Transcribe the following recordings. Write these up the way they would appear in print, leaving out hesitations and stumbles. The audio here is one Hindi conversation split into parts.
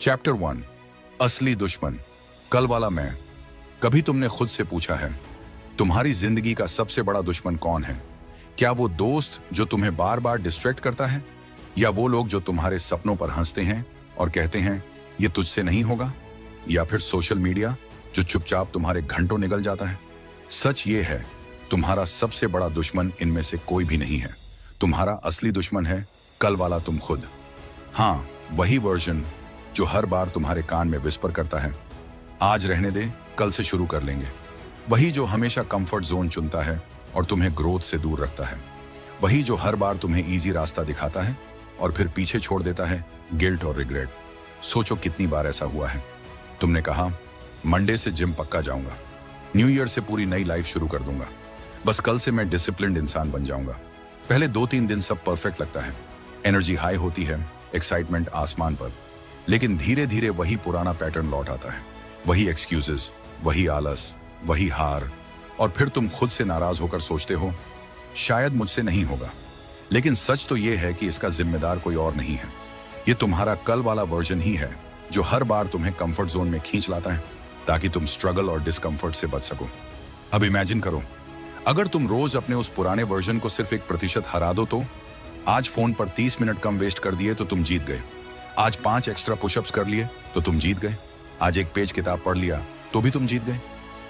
चैप्टर 1 असली दुश्मन। कल वाला मैं। कभी तुमने खुद से पूछा है तुम्हारी जिंदगी का सबसे बड़ा दुश्मन कौन है? क्या वो दोस्त जो तुम्हें बार बार डिस्ट्रैक्ट करता है, या वो लोग जो तुम्हारे सपनों पर हंसते हैं और कहते हैं ये तुझसे नहीं होगा, या फिर सोशल मीडिया जो चुपचाप तुम्हारे घंटों निगल जाता है? सच ये है, तुम्हारा सबसे बड़ा दुश्मन इनमें से कोई भी नहीं है। तुम्हारा असली दुश्मन है कल वाला तुम खुद। हाँ, वही वर्जन जो हर बार तुम्हारे कान में विस्पर करता है, आज रहने दे, कल से शुरू कर लेंगे। वही जो हमेशा कंफर्ट जोन चुनता है और तुम्हें ग्रोथ से दूर रखता है। वही जो हर बार तुम्हें इजी रास्ता दिखाता है और फिर पीछे छोड़ देता है गिल्ट और रिग्रेट। सोचो कितनी बार ऐसा हुआ है। तुमने कहा मंडे से जिम पक्का जाऊंगा, न्यू ईयर से पूरी नई लाइफ शुरू कर दूंगा, बस कल से मैं डिसिप्लिन्ड इंसान बन जाऊंगा। पहले 2-3 दिन सब परफेक्ट लगता है, एनर्जी हाई होती है, एक्साइटमेंट आसमान पर। लेकिन धीरे धीरे वही पुराना पैटर्न लौट आता है। वही एक्सक्यूजेस, वही आलस, वही हार, और फिर तुम खुद से नाराज होकर सोचते हो शायद मुझसे नहीं होगा। लेकिन सच तो यह है कि इसका जिम्मेदार कोई और नहीं है, ये तुम्हारा कल वाला वर्जन ही है जो हर बार तुम्हें कंफर्ट जोन में खींच लाता है ताकि तुम स्ट्रगल और डिस्कंफर्ट से बच सको। अब इमेजिन करो, अगर तुम रोज अपने उस पुराने वर्जन को सिर्फ 1% हरा दो तो आज फोन पर 30 मिनट कम वेस्ट कर दिए तो तुम जीत गए। आज 5 एक्स्ट्रा पुशअप्स कर लिए तो तुम जीत गए। आज 1 पेज किताब पढ़ लिया तो भी तुम जीत गए।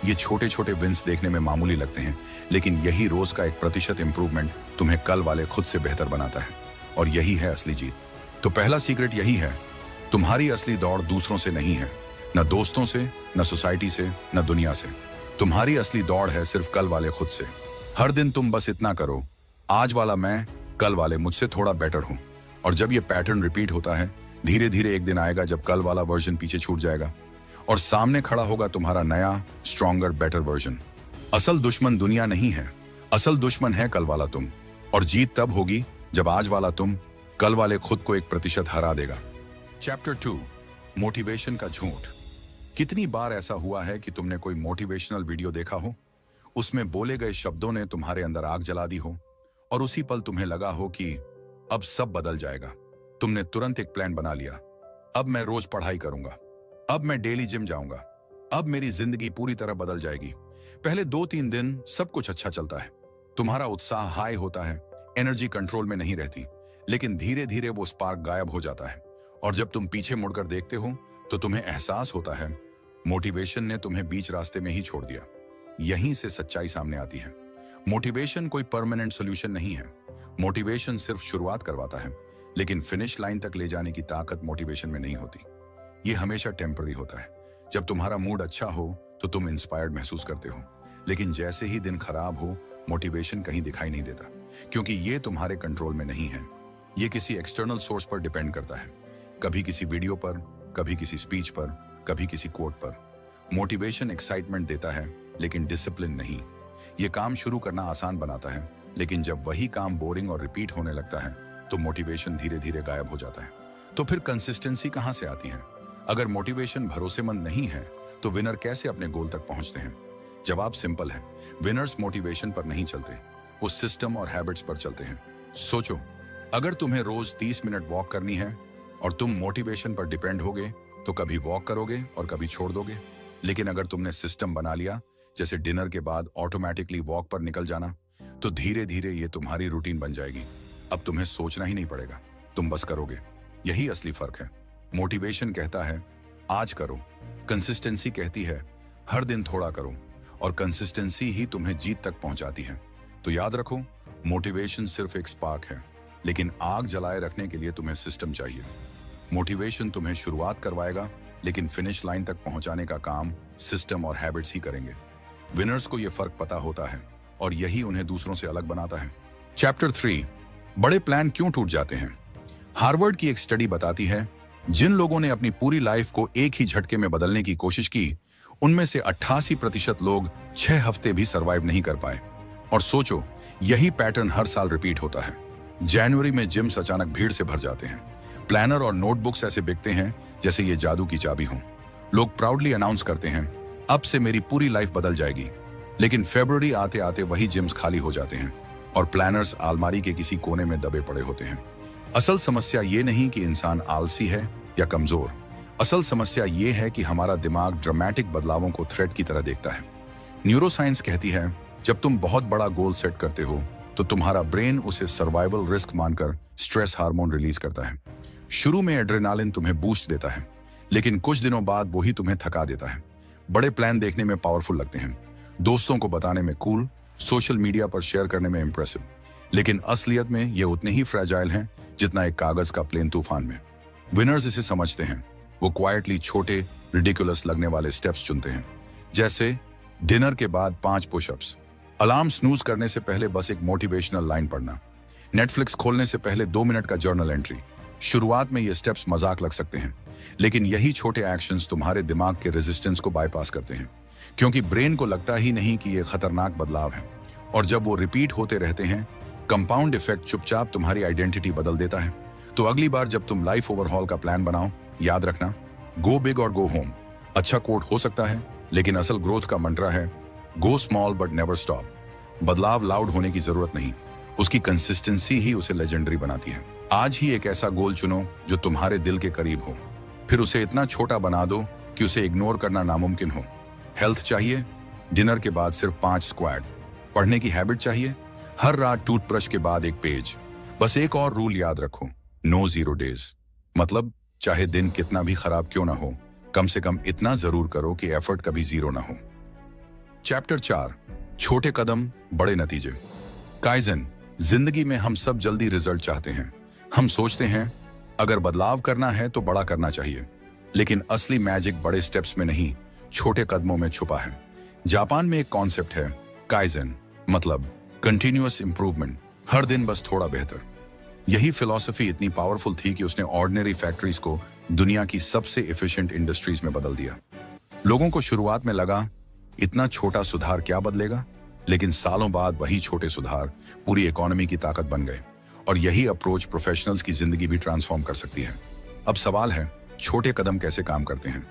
ये छोटे छोटे विंस देखने में मामूली लगते हैं, लेकिन यही रोज का 1% इंप्रूवमेंट तुम्हें कल वाले खुद से बेहतर बनाता है, और यही है असली जीत। तो पहला सीक्रेट यही है, तुम्हारी असली दौड़ दूसरों से नहीं है, न दोस्तों से, न सोसाइटी से, न दुनिया से। तुम्हारी असली दौड़ है सिर्फ कल वाले खुद से। हर दिन तुम बस इतना करो, आज वाला मैं कल वाले मुझसे थोड़ा बेटर हूं। और जब ये पैटर्न रिपीट होता है, धीरे धीरे एक दिन आएगा जब कल वाला वर्जन पीछे छूट जाएगा और सामने खड़ा होगा तुम्हारा नया स्ट्रॉन्गर बेटर वर्जन। असल दुश्मन दुनिया नहीं है, असल दुश्मन है कल वाला तुम। और जीत तब होगी जब आज वाला तुम कल वाले खुद को 1% हरा देगा। चैप्टर 2 मोटिवेशन का झूठ। कितनी बार ऐसा हुआ है कि तुमने कोई मोटिवेशनल वीडियो देखा हो, उसमें बोले गए शब्दों ने तुम्हारे अंदर आग जला दी हो और उसी पल तुम्हें लगा हो कि अब सब बदल जाएगा। तुमने तुरंत एक प्लान बना लिया, अब मैं रोज पढ़ाई करूंगा, अब मैं डेली जिम जाऊंगा, अब मेरी जिंदगी पूरी तरह बदल जाएगी। पहले 2-3 दिन सब कुछ अच्छा चलता है, तुम्हारा उत्साह हाई होता है, एनर्जी कंट्रोल में नहीं रहती। लेकिन धीरे धीरे वो स्पार्क गायब हो जाता है और जब तुम पीछे मुड़कर देखते हो तो तुम्हें एहसास होता है मोटिवेशन ने तुम्हें बीच रास्ते में ही छोड़ दिया। यहीं से सच्चाई सामने आती है। मोटिवेशन कोई परमानेंट सॉल्यूशन नहीं है। मोटिवेशन सिर्फ शुरुआत करवाता है, लेकिन फिनिश लाइन तक ले जाने की ताकत मोटिवेशन में नहीं होती। ये हमेशा टेम्पररी होता है। जब तुम्हारा मूड अच्छा हो तो तुम इंस्पायर्ड महसूस करते हो, लेकिन जैसे ही दिन खराब हो मोटिवेशन कहीं दिखाई नहीं देता, क्योंकि ये तुम्हारे कंट्रोल में नहीं है। ये किसी एक्सटर्नल सोर्स पर डिपेंड करता है, कभी किसी वीडियो पर, कभी किसी स्पीच पर, कभी किसी कोट पर। मोटिवेशन एक्साइटमेंट देता है लेकिन डिसिप्लिन नहीं। ये काम शुरू करना आसान बनाता है, लेकिन जब वही काम बोरिंग और रिपीट होने लगता है तो मोटिवेशन धीरे धीरे गायब हो जाता है। तो फिर कंसिस्टेंसी कहां से आती है? अगर मोटिवेशन भरोसेमंद नहीं है तो विनर कैसे अपने गोल तक पहुंचते हैं? जवाब सिंपल है, विनर्स मोटिवेशन पर नहीं चलते, वो सिस्टम और हैबिट्स पर चलते हैं। सोचो, अगर तुम्हें रोज 30 मिनट वॉक करनी है और तुम मोटिवेशन पर डिपेंड होगे तो कभी वॉक करोगे और कभी छोड़ दोगे। लेकिन अगर तुमने सिस्टम बना लिया, जैसे डिनर के बाद ऑटोमेटिकली वॉक पर निकल जाना, तो धीरे धीरे ये तुम्हारी रूटीन बन जाएगी। अब तुम्हें सोचना ही नहीं पड़ेगा, तुम बस करोगे। यही असली फर्क है। मोटिवेशन कहता है आज करो, कंसिस्टेंसी कहती है हर दिन थोड़ा करो, और कंसिस्टेंसी ही तुम्हें जीत तक पहुंचाती है। तो याद रखो, मोटिवेशन सिर्फ एक स्पार्क है, लेकिन आग जलाए रखने के लिए तुम्हें सिस्टम चाहिए। मोटिवेशन तुम्हें शुरुआत करवाएगा, लेकिन फिनिश लाइन तक पहुंचाने का काम सिस्टम और हैबिट्स ही करेंगे। विनर्स को यह फर्क पता होता है और यही उन्हें दूसरों से अलग बनाता है। चैप्टर 3 बड़े प्लान क्यों टूट जाते हैं। हार्वर्ड की एक स्टडी बताती है जिन लोगों ने अपनी पूरी लाइफ को एक ही झटके में बदलने की कोशिश की, उनमें से 88% लोग 6 हफ्ते भी सरवाइव नहीं कर पाए। और सोचो, यही पैटर्न हर साल रिपीट होता है। जनवरी में जिम्स अचानक भीड़ से भर जाते हैं, प्लानर और नोटबुक्स ऐसे बिकते हैं जैसे ये जादू की चाबी हो। लोग प्राउडली अनाउंस करते हैं अब से मेरी पूरी लाइफ बदल जाएगी। लेकिन फरवरी आते आते वही जिम्स खाली हो जाते हैं और प्लानर्स अलमारी के किसी कोने में दबे पड़े होते हैं। असल समस्या ये नहीं कि इंसान आलसी है या कमजोर, असल समस्या ये है कि हमारा दिमाग ड्रामेटिक बदलावों को थ्रेट की तरह देखता है। न्यूरोसाइंस कहती है जब तुम बहुत बड़ा गोल सेट करते हो तो तुम्हारा ब्रेन उसे सर्वाइवल रिस्क मानकर स्ट्रेस हार्मोन रिलीज करता है। शुरू में एड्रेनालिन तुम्हें बूस्ट देता है, लेकिन कुछ दिनों बाद वही तुम्हें थका देता है। बड़े प्लान देखने में पावरफुल लगते हैं, दोस्तों को बताने में कूल, सोशल मीडिया पर शेयर करने में इंप्रेसिव, लेकिन असलियत में ये उतने ही फ्रेजाइल हैं जितना एक कागज का प्लेन तूफान में। विनर्स इसे समझते हैं। वो क्वाइटली छोटे रिडिकुलस लगने वाले स्टेप्स चुनते हैं, जैसे डिनर के बाद 5 पुशअप्स, अलार्म स्नूज करने से पहले बस एक मोटिवेशनल लाइन पढ़ना, नेटफ्लिक्स खोलने से पहले 2 मिनट का जर्नल एंट्री। शुरुआत में ये स्टेप्स मजाक लग सकते हैं, लेकिन यही छोटे एक्शंस तुम्हारे दिमाग के रेजिस्टेंस को बाईपास करते हैं, क्योंकि ब्रेन को लगता ही नहीं कि ये खतरनाक बदलाव है। और जब वो रिपीट होते रहते हैं, कंपाउंड इफेक्ट चुपचाप तुम्हारी आइडेंटिटी बदल देता है। तो अगली बार जब तुम लाइफ ओवरहॉल का प्लान बनाओ, याद रखना, गो बिग और गो होम। अच्छा कोट हो सकता है, लेकिन असल ग्रोथ का मंत्रा है गो स्मॉल बट नेवर स्टॉप। बदलाव लाउड होने की जरूरत नहीं, उसकी कंसिस्टेंसी ही उसे लेजेंडरी बनाती है। आज ही एक ऐसा गोल चुनो जो तुम्हारे दिल के करीब हो, फिर उसे इतना छोटा बना दो कि उसे इग्नोर करना नामुमकिन हो। हेल्थ चाहिए, डिनर के बाद सिर्फ 5 स्क्वाट। पढ़ने की हैबिट चाहिए, हर रात टूथब्रश के बाद एक पेज। बस एक और रूल याद रखो, नो 0 डेज। मतलब चाहे दिन कितना भी खराब क्यों ना हो, कम से कम इतना जरूर करो कि एफर्ट कभी 0 ना हो। चैप्टर 4, छोटे कदम बड़े नतीजे। काइजन। जिंदगी में हम सब जल्दी रिजल्ट चाहते हैं। हम सोचते हैं अगर बदलाव करना है तो बड़ा करना चाहिए, लेकिन असली मैजिक बड़े स्टेप्स में नहीं, छोटे कदमों में छुपा है। जापान में एक कॉन्सेप्ट है काइजन, मतलब कंटिन्यूअस इंप्रूवमेंट, हर दिन बस थोड़ा बेहतर। यही फिलॉसफी इतनी पावरफुल थी कि उसने ऑर्डिनरी फैक्ट्रीज को दुनिया की सबसे एफिशिएंट इंडस्ट्रीज में बदल दिया। लोगों को शुरुआत में लगा इतना छोटा सुधार क्या बदलेगा, लेकिन सालों बाद वही छोटे सुधार पूरी इकोनॉमी की ताकत बन गए। और यही अप्रोच प्रोफेशनल्स की जिंदगी भी ट्रांसफॉर्म कर सकती है। अब सवाल है, छोटे कदम कैसे काम करते हैं?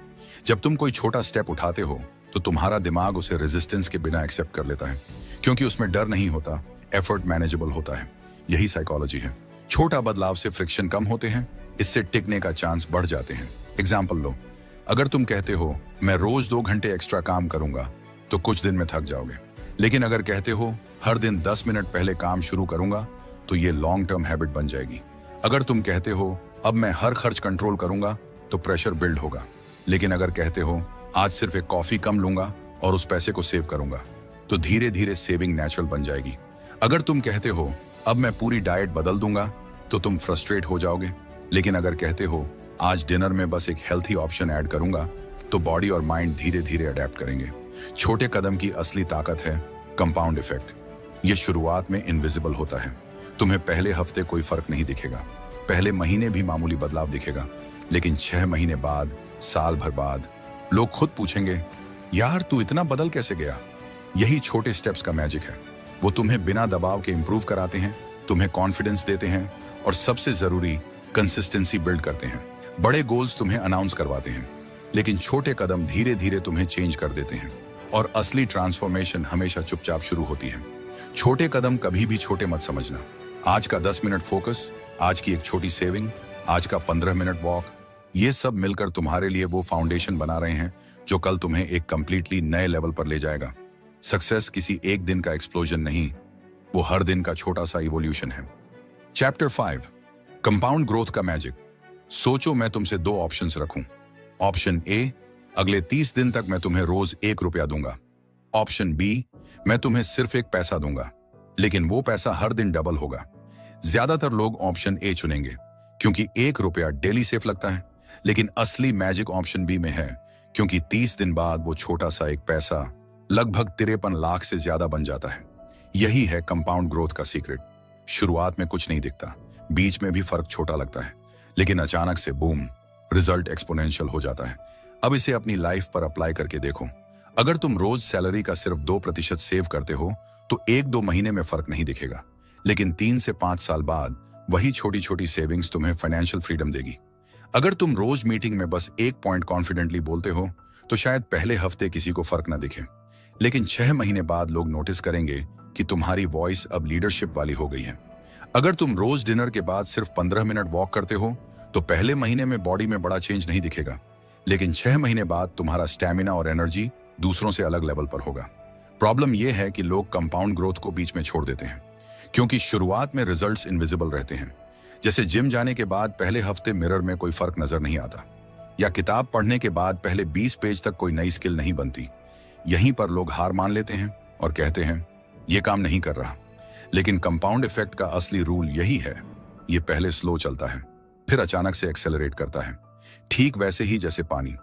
जब तुम कोई छोटा स्टेप उठाते हो तो तुम्हारा दिमाग उसे रेजिस्टेंस के बिना एक्सेप्ट कर लेता है, क्योंकि उसमें डर नहीं होता, एफर्ट मैनेजेबल होता है। यही साइकोलॉजी है। छोटा बदलाव से फ्रिक्शन कम होते हैं, इससे टिकने का चांस बढ़ जाते हैं। एग्जाम्पल लो, अगर तुम कहते हो मैं रोज 2 घंटे एक्स्ट्रा काम करूंगा तो कुछ दिन में थक जाओगे, लेकिन अगर कहते हो हर दिन 10 मिनट पहले काम शुरू करूंगा तो ये लॉन्ग टर्म हैबिट बन जाएगी। अगर तुम कहते हो अब मैं हर खर्च कंट्रोल करूंगा तो प्रेशर बिल्ड होगा, लेकिन अगर कहते हो आज सिर्फ एक कॉफी कम लूंगा और उस पैसे को सेव करूंगा तो धीरे धीरे सेविंग नेचुरल बन जाएगी। अगर तुम कहते हो अब मैं पूरी डाइट बदल दूंगा तो तुम फ्रस्ट्रेट हो जाओगे, लेकिन अगर कहते हो आज डिनर में बस एक हेल्थी ऑप्शन ऐड करूंगा तो बॉडी और माइंड धीरे धीरे अडेप्ट करेंगे। छोटे कदम की असली ताकत है कंपाउंड इफेक्ट। ये शुरुआत में इनविजिबल होता है। तुम्हें पहले हफ्ते कोई फर्क नहीं दिखेगा, पहले महीने भी मामूली बदलाव दिखेगा, लेकिन 6 महीने बाद, साल भर बाद लोग खुद पूछेंगे यार तू इतना बदल कैसे गया? यही छोटे स्टेप्स का मैजिक है। वो तुम्हें बिना दबाव के इंप्रूव कराते हैं, तुम्हें कॉन्फिडेंस देते हैं और सबसे जरूरी कंसिस्टेंसी बिल्ड करते हैं। बड़े गोल्स तुम्हें अनाउंस करवाते हैं, लेकिन छोटे कदम धीरे धीरे तुम्हें चेंज कर देते हैं। और असली ट्रांसफॉर्मेशन हमेशा चुपचाप शुरू होती है। छोटे कदम कभी भी छोटे मत समझना। आज का 10 मिनट फोकस, आज की एक छोटी सेविंग, आज का 15 मिनट वॉक, ये सब मिलकर तुम्हारे लिए वो फाउंडेशन बना रहे हैं जो कल तुम्हें एक कंप्लीटली नए लेवल पर ले जाएगा। सक्सेस किसी एक दिन का एक्सप्लोजन नहीं, वो हर दिन का छोटा सा इवोल्यूशन है। चैप्टर 5, कंपाउंड ग्रोथ का मैजिक। सोचो मैं तुमसे 2 ऑप्शंस रखूं। ऑप्शन ए, अगले 30 दिन तक मैं तुम्हें रोज 1 रुपया दूंगा। ऑप्शन बी, मैं तुम्हें सिर्फ 1 पैसा दूंगा, लेकिन वो पैसा हर दिन डबल होगा। ज्यादातर लोग ऑप्शन ए चुनेंगे क्योंकि 1 रुपया डेली सेफ लगता है, लेकिन असली मैजिक ऑप्शन बी में है, क्योंकि 30 दिन बाद वो छोटा सा 1 पैसा लगभग 53 लाख से ज्यादा बन जाता है। यही है कंपाउंड ग्रोथ का सीक्रेट। शुरुआत में कुछ नहीं दिखता, बीच में भी फर्क छोटा लगता है, लेकिन अचानक से बूम, रिजल्ट एक्सपोनेंशियल हो जाता है। अब इसे अपनी लाइफ पर अप्लाई करके देखो। अगर तुम रोज सैलरी का सिर्फ 2% सेव करते हो तो 1-2 महीने में फर्क नहीं दिखेगा, लेकिन 3 से 5 साल बाद वही छोटी छोटी सेविंग्स तुम्हें फाइनेंशियल फ्रीडम देगी। अगर तुम रोज मीटिंग में बस 1 पॉइंट कॉन्फिडेंटली बोलते हो तो शायद पहले हफ्ते किसी को फर्क ना दिखे, लेकिन 6 महीने बाद लोग नोटिस करेंगे कि तुम्हारी वॉइस अब लीडरशिप वाली हो गई है। अगर तुम रोज डिनर के बाद सिर्फ 15 मिनट वॉक करते हो तो पहले महीने में बॉडी में बड़ा चेंज नहीं दिखेगा, लेकिन 6 महीने बाद तुम्हारा स्टैमिना और एनर्जी दूसरों से अलग लेवल पर होगा। प्रॉब्लम यह है कि लोग कंपाउंड ग्रोथ को बीच में छोड़ देते हैं, क्योंकि शुरुआत में रिजल्ट्स इनविजिबल रहते हैं। जैसे जिम जाने के बाद पहले हफ्ते मिरर में कोई फर्क नजर नहीं आता, या किताब पढ़ने के बाद पहले 20 पेज तक कोई नई स्किल नहीं बनती। यहीं पर लोग हार मान लेते हैं और कहते हैं यह काम नहीं कर रहा। लेकिन कंपाउंड इफेक्ट का असली रूल यही है, ये पहले स्लो चलता है, फिर अचानक से एक्सेलरेट करता है। ठीक वैसे ही जैसे पानी,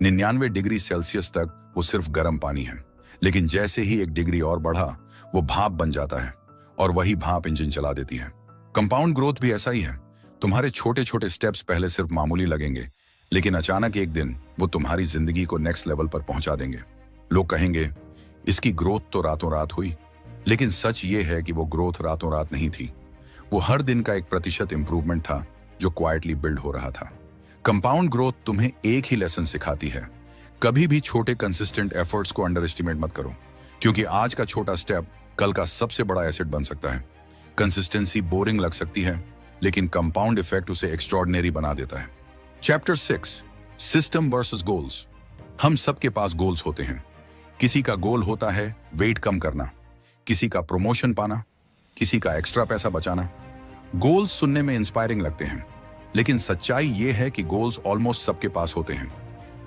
99 डिग्री सेल्सियस तक वो सिर्फ गर्म पानी है, लेकिन जैसे ही 1 डिग्री और बढ़ा वो भाप बन जाता है, और वही भाप इंजन चला देती है। कंपाउंड ग्रोथ भी ऐसा ही है। तुम्हारे छोटे छोटे स्टेप्स पहले सिर्फ मामूली लगेंगे, लेकिन अचानक एक दिन वो तुम्हारी जिंदगी को नेक्स्ट लेवल पर पहुंचा देंगे। लोग कहेंगे इसकी ग्रोथ तो रातों रात हुई, लेकिन सच ये है कि वो ग्रोथ रातों रात नहीं थी। वो हर दिन का 1% इंप्रूवमेंट था जो क्वाइटली बिल्ड हो रहा था। कंपाउंड ग्रोथ तुम्हें एक ही लेसन सिखाती है, कभी भी छोटे कंसिस्टेंट एफर्ट्स को अंडर एस्टिमेट मत करो, क्योंकि आज का छोटा स्टेप कल का सबसे बड़ा एसेट बन सकता है। कंसिस्टेंसी बोरिंग लग सकती है, लेकिन कंपाउंड इफेक्ट उसे एक्स्ट्रॉर्डिनरी बना देता है। Chapter 6, system versus goals. हम सबके पास गोल्स होते हैं। किसी का गोल होता है वेट कम करना, किसी का प्रमोशन पाना, किसी का एक्स्ट्रा पैसा बचाना। गोल्स सुनने में इंस्पायरिंग लगते हैं, लेकिन सच्चाई यह है कि गोल्स ऑलमोस्ट सबके पास होते हैं।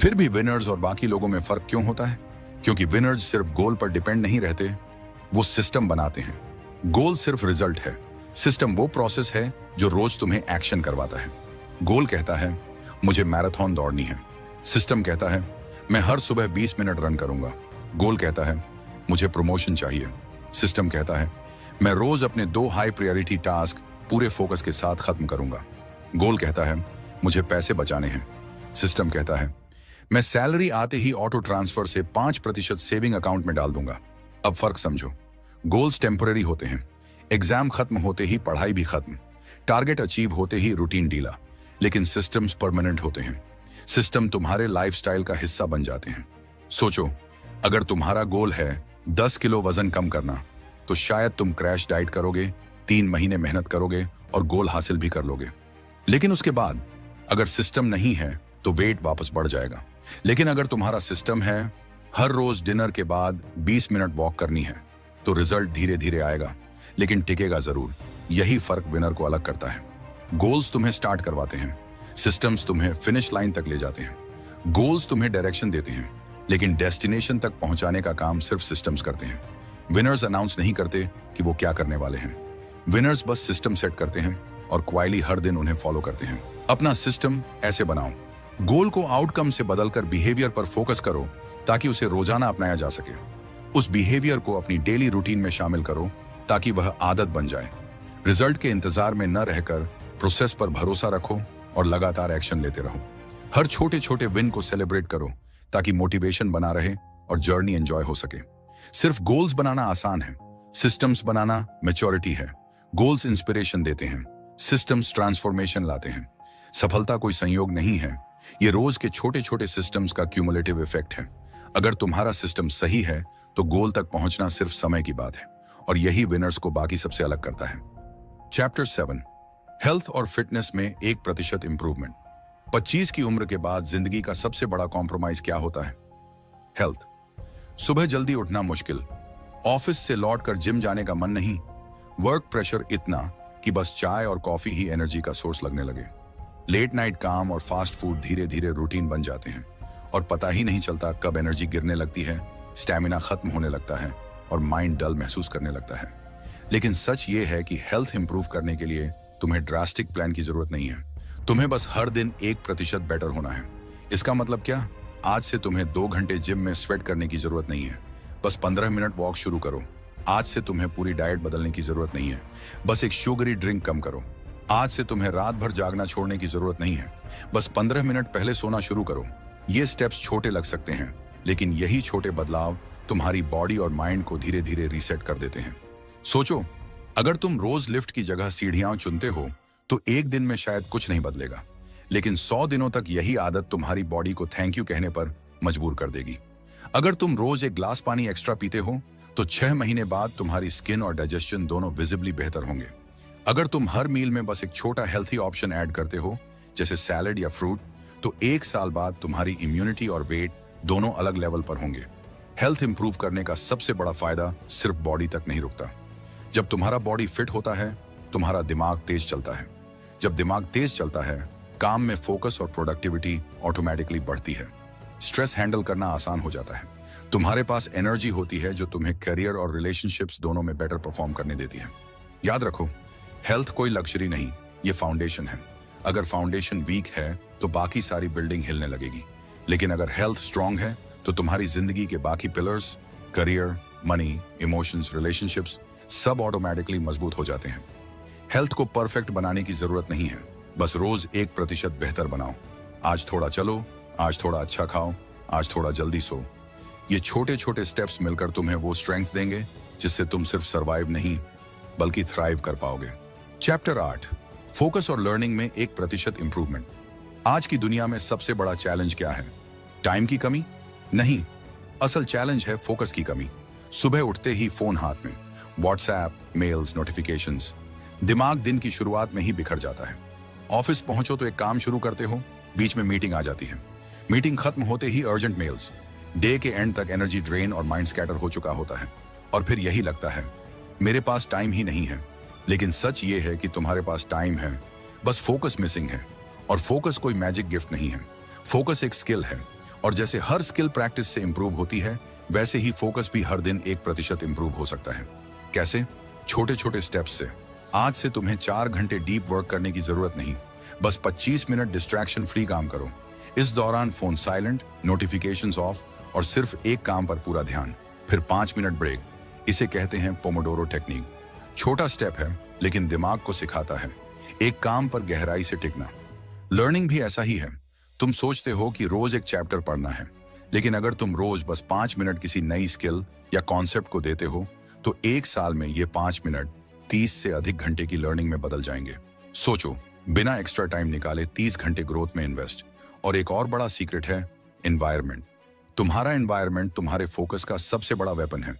फिर भी विनर्स और बाकी लोगों में फर्क क्यों होता है? क्योंकि विनर्स सिर्फ गोल पर डिपेंड नहीं रहते, वो सिस्टम बनाते हैं। गोल सिर्फ रिजल्ट है, सिस्टम वो प्रोसेस है जो रोज तुम्हें एक्शन करवाता है। गोल कहता है मुझे मैराथन दौड़नी है, सिस्टम कहता है मैं हर सुबह 20 मिनट रन करूंगा। गोल कहता है मुझे प्रमोशन चाहिए, सिस्टम कहता है मैं रोज अपने 2 हाई प्रायोरिटी टास्क पूरे फोकस के साथ खत्म करूंगा। गोल कहता है मुझे पैसे बचाने हैं, सिस्टम कहता है मैं सैलरी आते ही ऑटो ट्रांसफर से 5% सेविंग अकाउंट में डाल दूंगा। अब फर्क समझो, गोल्स टेम्पररी होते हैं, एग्जाम खत्म होते ही पढ़ाई भी खत्म, टारगेट अचीव होते ही रूटीन ढीला, लेकिन सिस्टम्स परमानेंट होते हैं। सिस्टम तुम्हारे लाइफस्टाइल का हिस्सा बन जाते हैं। सोचो, अगर तुम्हारा गोल है 10 किलो वजन कम करना, तो शायद तुम क्रैश डाइट करोगे, 3 महीने मेहनत करोगे और गोल हासिल भी कर लोगे। लेकिन उसके बाद अगर सिस्टम नहीं है तो वेट वापस बढ़ जाएगा। लेकिन अगर तुम्हारा सिस्टम है हर रोज डिनर के बाद 20 मिनट वॉक करनी है, तो रिजल्ट धीरे धीरे आएगा, लेकिन टिकेगा जरूर। यही फर्क विनर को अलग करता है। गोल्स तुम्हें स्टार्ट करवाते हैं, सिस्टम्स तुम्हें फिनिश लाइन तक ले जाते हैं। गोल्स तुम्हें डायरेक्शन देते हैं, लेकिन डेस्टिनेशन तक पहुंचाने का काम सिर्फ सिस्टम्स करते हैं। विनर्स अनाउंस नहीं करते कि वो क्या करने वाले हैं, विनर्स बस सिस्टम सेट करते हैं और क्वाइली हर दिन उन्हें फॉलो करते हैं। अपना सिस्टम ऐसे बनाओ, गोल को आउटकम से बदलकर बिहेवियर पर फोकस करो, ताकि उसे रोजाना अपनाया जा सके। उस बिहेवियर को अपनी डेली रूटीन में शामिल करो, ताकि वह आदत बन जाए। रिजल्ट के इंतजार में न रहकर प्रोसेस पर भरोसा रखो और लगातार एक्शन लेते रहो। हर छोटे छोटे विन को सेलिब्रेट करो, ताकि मोटिवेशन बना रहे और जर्नी एंजॉय हो सके। सिर्फ गोल्स बनाना आसान है, सिस्टम्स बनाना मैच्योरिटी है। गोल्स इंस्पिरेशन देते हैं, सिस्टम्स ट्रांसफॉर्मेशन लाते हैं। सफलता कोई संयोग नहीं है, ये रोज के छोटे छोटे सिस्टम्स का क्यूमुलेटिव इफेक्ट है। अगर तुम्हारा सिस्टम सही है तो गोल तक पहुंचना सिर्फ समय की बात है, और यही विनर्स को बाकी सबसे अलग करता है। चैप्टर 7, हेल्थ और फिटनेस में 1% इंप्रूवमेंट। 25 की उम्र के बाद जिंदगी का सबसे बड़ा कॉम्प्रोमाइज क्या होता है? हेल्थ। सुबह जल्दी उठना मुश्किल, ऑफिस से लौटकर जिम जाने का मन नहीं, वर्क प्रेशर इतना कि बस चाय और कॉफी ही एनर्जी का सोर्स लगने लगे। लेट नाइट काम और फास्ट फूड धीरे धीरे रूटीन बन जाते हैं, और पता ही नहीं चलता कब एनर्जी गिरने लगती है, स्टैमिना खत्म होने लगता है और माइंड डल महसूस करने लगता है। लेकिन सच ये है कि हेल्थ इंप्रूव करने के लिए तुम्हें ड्रास्टिक प्लान की जरूरत नहीं है, तुम्हें बस हर दिन 1% बेटर होना है। इसका मतलब क्या? आज से तुम्हें 2 घंटे जिम में स्वेट करने की जरूरत नहीं है, बस 15 मिनट वॉक शुरू करो। आज से तुम्हें पूरी डाइट बदलने की जरूरत नहीं है, बस एक शुगरी ड्रिंक कम करो। आज से तुम्हें रात भर जागना छोड़ने की जरूरत नहीं है, बस 15 मिनट पहले सोना शुरू करो। ये स्टेप्स छोटे लग सकते हैं, लेकिन यही छोटे बदलाव तुम्हारी बॉडी और माइंड को धीरे धीरे रीसेट कर देते हैं। सोचो, अगर तुम रोज लिफ्ट की जगह सीढ़ियां चुनते हो तो एक दिन में शायद कुछ नहीं बदलेगा, लेकिन 100 दिनों तक यही आदत तुम्हारी बॉडी को थैंक यू कहने पर मजबूर कर देगी। अगर तुम रोज 1 ग्लास पानी एक्स्ट्रा पीते हो तो 6 महीने बाद तुम्हारी स्किन और डाइजेशन दोनों विजिबली बेहतर होंगे। अगर तुम हर मील में बस एक छोटा हेल्थी ऑप्शन ऐड करते हो, जैसे सैलेड या फ्रूट, तो 1 साल बाद तुम्हारी इम्यूनिटी और वेट दोनों अलग लेवल पर होंगे। हेल्थ इंप्रूव करने का सबसे बड़ा फायदा सिर्फ बॉडी तक नहीं रुकता। जब तुम्हारा बॉडी फिट होता है, तुम्हारा दिमाग तेज चलता है। जब दिमाग तेज चलता है, काम में फोकस और प्रोडक्टिविटी ऑटोमेटिकली बढ़ती है। स्ट्रेस हैंडल करना आसान हो जाता है। तुम्हारे पास एनर्जी होती है जो तुम्हें करियर और रिलेशनशिप्स दोनों में बेटर परफॉर्म करने देती है। याद रखो, हेल्थ कोई लग्जरी नहीं, ये फाउंडेशन है। अगर फाउंडेशन वीक है तो बाकी सारी बिल्डिंग हिलने लगेगी, लेकिन अगर हेल्थ स्ट्रांग है तो तुम्हारी जिंदगी के बाकी pillars, career, money, emotions, relationships सब ऑटोमेटिकली मजबूत हो जाते हैं। हेल्थ को परफेक्ट बनाने की जरूरत नहीं है, बस रोज 1% बेहतर बनाओ। आज थोड़ा चलो, आज थोड़ा अच्छा खाओ, आज थोड़ा जल्दी सो। ये छोटे छोटे स्टेप्स मिलकर तुम्हें वो स्ट्रेंथ देंगे जिससे तुम सिर्फ सरवाइव नहीं बल्कि थ्राइव कर पाओगे। चैप्टर 8, फोकस और लर्निंग में 1% इंप्रूवमेंट। आज की दुनिया में सबसे बड़ा चैलेंज क्या है? टाइम की कमी? नहीं, असल चैलेंज है फोकस की कमी। सुबह उठते ही फोन हाथ में, व्हाट्सएप, मेल्स, नोटिफिकेशंस। दिमाग दिन की शुरुआत में ही बिखर जाता है। ऑफिस पहुंचो तो एक काम शुरू करते हो, बीच में मीटिंग आ जाती है। मीटिंग खत्म होते ही अर्जेंट मेल्स। डे के एंड तक एनर्जी ड्रेन और माइंड स्कैटर हो चुका होता है। और फिर यही लगता है, मेरे पास टाइम ही नहीं है। लेकिन सच ये है कि तुम्हारे पास टाइम है, बस फोकस मिसिंग है। और फोकस कोई मैजिक गिफ्ट नहीं है, फोकस एक स्किल है। और जैसे हर स्किल प्रैक्टिस से इंप्रूव होती है, वैसे ही फोकस भी हर दिन 1% इंप्रूव हो सकता है। कैसे? छोटे छोटे स्टेप्स से। आज से तुम्हें 4 घंटे डीप वर्क करने की जरूरत नहीं, बस 25 मिनट डिस्ट्रैक्शन फ्री काम करो। इस दौरान फोन साइलेंट, नोटिफिकेशंस ऑफ और सिर्फ एक काम पर पूरा ध्यान। फिर 5 मिनट ब्रेक। इसे कहते हैं पोमोडोरो टेक्निक। छोटा स्टेप है लेकिन दिमाग को सिखाता है एक काम पर गहराई से टिकना। लर्निंग भी ऐसा ही है। तुम सोचते हो कि रोज एक चैप्टर पढ़ना है, लेकिन अगर तुम रोज बस 5 मिनट किसी नई स्किल या कॉन्सेप्ट को देते हो तो 1 साल में ये 5 मिनट 30 से अधिक घंटे की लर्निंग में बदल जाएंगे। सोचो, बिना एक्स्ट्रा टाइम निकाले 30 घंटे ग्रोथ में इन्वेस्ट। और एक और बड़ा सीक्रेट है, एनवायरनमेंट। तुम्हारा एनवायरनमेंट तुम्हारे फोकस का सबसे बड़ा वेपन है।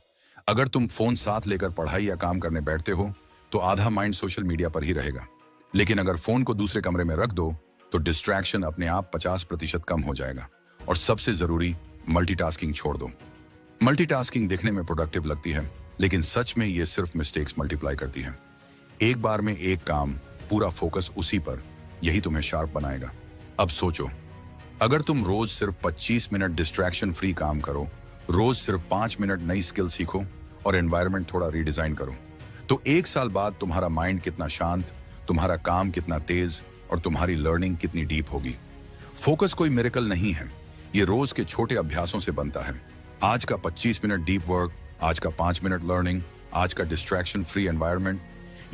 अगर तुम फोन साथ लेकर पढ़ाई या काम करने बैठते हो तो आधा माइंड सोशल मीडिया पर ही रहेगा। लेकिन अगर फोन को दूसरे कमरे में रख दो तो डिस्ट्रैक्शन अपने आप 50% कम हो जाएगा। और सबसे जरूरी, मल्टीटास्किंग छोड़ दो। मल्टीटास्किंग देखने में प्रोडक्टिव लगती है, लेकिन सच में ये सिर्फ मिस्टेक्स मल्टीप्लाई करती है। एक बार में एक काम, पूरा फोकस उसी पर, यही तुम्हें शार्प बनाएगा। अब सोचो, अगर तुम रोज सिर्फ 25 मिनट डिस्ट्रैक्शन फ्री काम करो, रोज सिर्फ 5 मिनट नई स्किल सीखो और एनवायरनमेंट थोड़ा रीडिजाइन करो, तो 1 साल बाद तुम्हारा माइंड कितना शांत, तुम्हारा काम कितना तेज और तुम्हारी लर्निंग कितनी डीप होगी। फोकस कोई मिरेकल नहीं है, ये रोज के छोटे अभ्यासों से बनता है। आज का 25 मिनट डीप वर्क, आज का 5 मिनट लर्निंग, आज का डिस्ट्रैक्शन फ्री एनवायरनमेंट,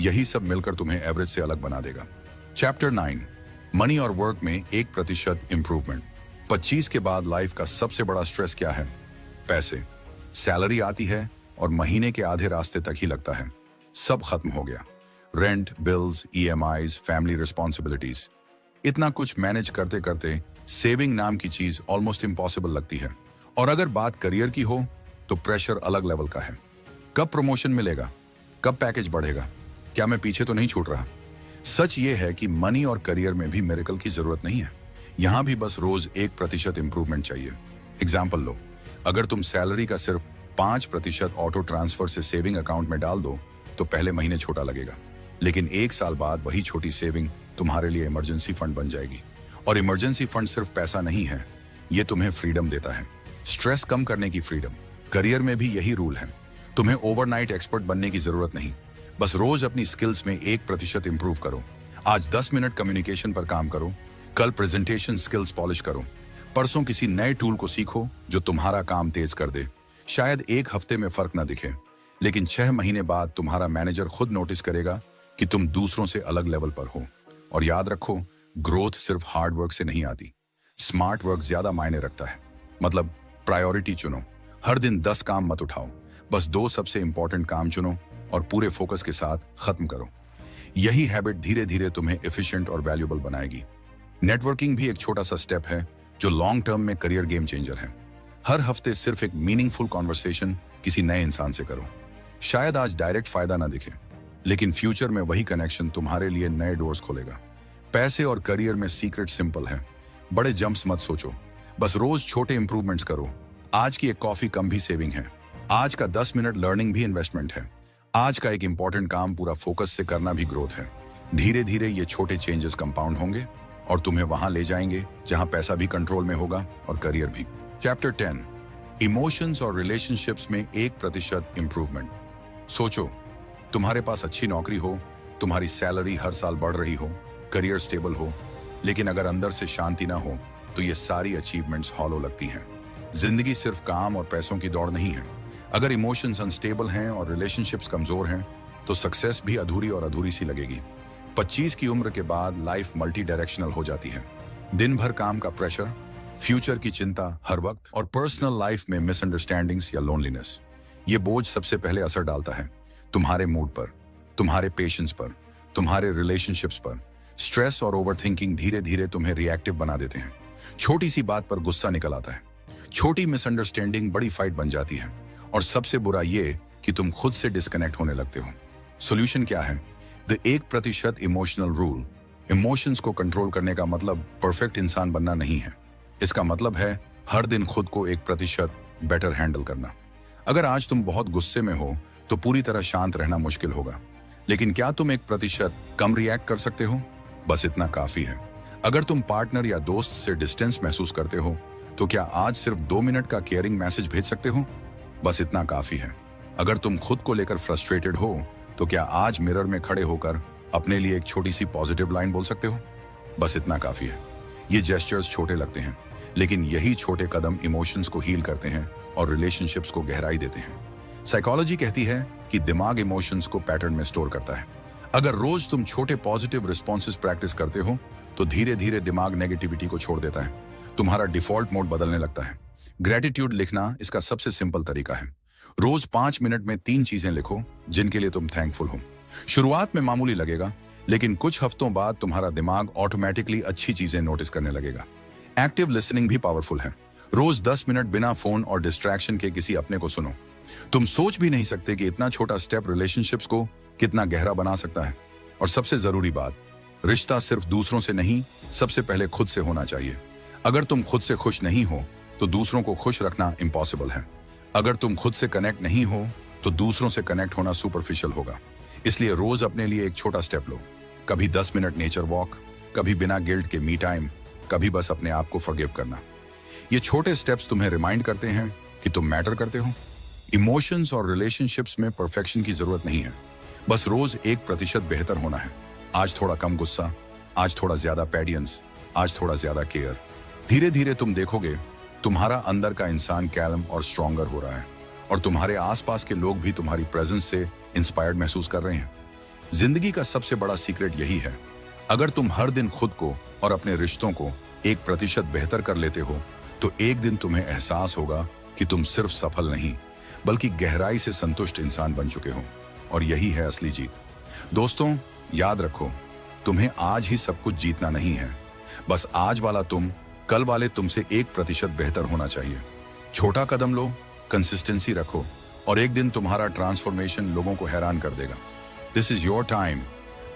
यही सब मिलकर तुम्हें एवरेज से अलग बना देगा। चैप्टर 9, मनी और वर्क में 1% इंप्रूवमेंट। 25 के बाद लाइफ का सबसे बड़ा स्ट्रेस क्या है? पैसे। सैलरी आती है और महीने के आधे रास्ते तक ही लगता है सब खत्म हो गया। Rent, bills, EMIs, family responsibilities, इतना कुछ मैनेज करते करते सेविंग नाम की चीज ऑलमोस्ट इम्पॉसिबल लगती है। और अगर बात करियर की हो तो प्रेशर अलग लेवल का है। कब प्रमोशन मिलेगा? कब पैकेज बढ़ेगा? क्या मैं पीछे तो नहीं छूट रहा? सच ये है कि मनी और करियर में भी मिरेकल की जरूरत नहीं है। यहां भी बस रोज 1% इंप्रूवमेंट चाहिए। एग्जाम्पल लो, अगर तुम सैलरी का सिर्फ 5% ऑटो ट्रांसफर से सेविंग अकाउंट में डाल दो तो पहले महीने छोटा लगेगा, लेकिन 1 साल बाद वही छोटी सेविंग तुम्हारे लिए इमरजेंसी फंड बन जाएगी। और इमरजेंसी फंड सिर्फ पैसा नहीं है, ये तुम्हें फ्रीडम देता है, स्ट्रेस कम करने की फ्रीडम। करियर में भी यही रूल है। तुम्हें ओवरनाइट एक्सपर्ट बनने की जरूरत नहीं, बस रोज अपनी स्किल्स में 1% इंप्रूव करो। आज 10 मिनट कम्युनिकेशन पर काम करो, कल प्रेजेंटेशन स्किल्स पॉलिश करो, परसों किसी नए टूल को सीखो जो तुम्हारा काम तेज कर दे। शायद 1 हफ्ते में फर्क ना दिखे, लेकिन 6 महीने बाद तुम्हारा मैनेजर खुद नोटिस करेगा कि तुम दूसरों से अलग लेवल पर हो। और याद रखो, ग्रोथ सिर्फ हार्ड वर्क से नहीं आती, स्मार्ट वर्क ज्यादा मायने रखता है। मतलब प्रायोरिटी चुनो, हर दिन 10 काम मत उठाओ, बस 2 सबसे इंपॉर्टेंट काम चुनो और पूरे फोकस के साथ खत्म करो। यही हैबिट धीरे धीरे तुम्हें एफिशिएंट और वैल्यूएबल बनाएगी। नेटवर्किंग भी एक छोटा सा स्टेप है जो लॉन्ग टर्म में करियर गेम चेंजर है। हर हफ्ते सिर्फ एक मीनिंगफुल कॉन्वर्सेशन किसी नए इंसान से करो। शायद आज डायरेक्ट फायदा ना दिखे, लेकिन फ्यूचर में वही कनेक्शन तुम्हारे लिए नए डोर्स खोलेगा। पैसे और करियर में सीक्रेट सिंपल है, बड़े जंप्स मत सोचो, बस रोज छोटे इंप्रूवमेंट्स करो। आज की एक कॉफी कम भी सेविंग है, आज का 10 मिनट लर्निंग भी इन्वेस्टमेंट है, आज का एक इंपॉर्टेंट काम पूरा फोकस से करना भी ग्रोथ है। धीरे धीरे ये छोटे चेंजेस कंपाउंड होंगे और तुम्हें वहां ले जाएंगे जहां पैसा भी कंट्रोल में होगा और करियर भी। चैप्टर 10, इमोशंस और रिलेशनशिप्स में 1% इंप्रूवमेंट। सोचो, तुम्हारे पास अच्छी नौकरी हो, तुम्हारी सैलरी हर साल बढ़ रही हो, करियर स्टेबल हो, लेकिन अगर अंदर से शांति ना हो तो ये सारी अचीवमेंट्स हॉलो लगती हैं। जिंदगी सिर्फ काम और पैसों की दौड़ नहीं है। अगर इमोशंस अनस्टेबल हैं और रिलेशनशिप्स कमजोर हैं तो सक्सेस भी अधूरी और अधूरी सी लगेगी। 25 की उम्र के बाद लाइफ मल्टी डायरेक्शनल हो जाती है। दिन भर काम का प्रेशर, फ्यूचर की चिंता हर वक्त, और पर्सनल लाइफ में मिसअंडरस्टैंडिंग्स या लोनलीनेस। ये बोझ सबसे पहले असर डालता है तुम्हारे मूड पर, तुम्हारे पेशेंस पर, तुम्हारे रिलेशनशिप्स पर। स्ट्रेस और ओवरथिंकिंग धीरे धीरे तुम्हें रिएक्टिव बना देते हैं। छोटी सी बात पर गुस्सा निकल आता है, छोटी मिसअंडरस्टैंडिंग बड़ी फाइट बन जाती है, और सबसे बुरा ये कि तुम खुद से डिस्कनेक्ट होने लगते हो। सॉल्यूशन क्या है? The 1% emotional rule. इमोशंस को कंट्रोल करने का मतलब परफेक्ट इंसान बनना नहीं है। इसका मतलब है हर दिन खुद को 1% बेटर हैंडल करना। अगर आज तुम बहुत गुस्से में हो तो पूरी तरह शांत रहना मुश्किल होगा, लेकिन क्या तुम 1% कम रिएक्ट कर सकते हो? बस इतना काफी है। अगर तुम पार्टनर या दोस्त से डिस्टेंस महसूस करते हो तो क्या आज सिर्फ 2 मिनट का केयरिंग मैसेज भेज सकते हो? बस इतना काफी है। अगर तुम खुद को लेकर फ्रस्ट्रेटेड हो तो क्या आज मिरर में खड़े होकर अपने लिए एक छोटी सी पॉजिटिव लाइन बोल सकते हो? बस इतना काफी है। ये जेस्चर्स छोटे लगते हैं, लेकिन यही छोटे कदम इमोशंस को हील करते हैं और रिलेशनशिप्स को गहराई देते हैं। साइकोलॉजी कहती है कि दिमाग इमोशंस को पैटर्न में स्टोर करता है। अगर रोज तुम छोटे पॉजिटिव रिस्पॉन्सेस प्रैक्टिस करते हो तो धीरे धीरे दिमाग नेगेटिविटी को छोड़ देता है, तुम्हारा डिफॉल्ट मोड बदलने लगता है। ग्रेटिट्यूड लिखना इसका सबसे सिंपल तरीका है। रोज 5 मिनट में 3 चीजें लिखो जिनके लिए तुम थैंकफुल हो। शुरुआत में मामूली लगेगा, लेकिन कुछ हफ्तों बाद तुम्हारा दिमाग ऑटोमेटिकली अच्छी चीजें नोटिस करने लगेगा। एक्टिव लिसनिंग भी पावरफुल है। रोज 10 मिनट बिना फोन और डिस्ट्रैक्शन के किसी अपने को सुनो। तुम सोच भी नहीं सकते कि इतना छोटा स्टेप रिलेशनशिप्स को कितना गहरा बना सकता है। और सबसे जरूरी बात, रिश्ता सिर्फ दूसरों से नहीं, सबसे पहले खुद से होना चाहिए। अगर तुम खुद से खुश नहीं हो तो दूसरों को खुश रखना इम्पॉसिबल है। अगर तुम खुद से कनेक्ट नहीं हो तो दूसरों से कनेक्ट होना सुपरफिशियल होगा। इसलिए रोज अपने लिए एक छोटा स्टेप लो। कभी 10 मिनट नेचर वॉक, कभी बिना गिल्ट के मी टाइम, कभी बस अपने आप को फॉरगिव करना। ये छोटे स्टेप्स तुम्हें रिमाइंड करते हैं कि तुम मैटर करते हो। इमोशंस और रिलेशनशिप्स में परफेक्शन की जरूरत नहीं है, बस रोज 1% बेहतर होना है। आज थोड़ा कम गुस्सा, आज थोड़ा ज्यादा पेडियंस, आज थोड़ा ज्यादा केयर। धीरे धीरे तुम देखोगे तुम्हारा अंदर का इंसान कैलम और स्ट्रॉन्गर हो रहा है, और तुम्हारे आसपास के लोग भी तुम्हारी प्रेजेंस से इंस्पायर्ड महसूस कर रहे हैं। जिंदगी का सबसे बड़ा सीक्रेट यही है, अगर तुम हर दिन खुद को और अपने रिश्तों को 1% बेहतर कर लेते हो तो एक दिन तुम्हें एहसास होगा कि तुम सिर्फ सफल नहीं बल्कि गहराई से संतुष्ट इंसान बन चुके हो, और यही है असली जीत। दोस्तों, याद रखो, तुम्हें आज ही सब कुछ जीतना नहीं है, बस आज वाला तुम कल वाले तुमसे 1% बेहतर होना चाहिए। छोटा कदम लो, कंसिस्टेंसी रखो, और एक दिन तुम्हारा ट्रांसफॉर्मेशन लोगों को हैरान कर देगा। This is your time.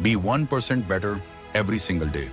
Be 1% better every single day.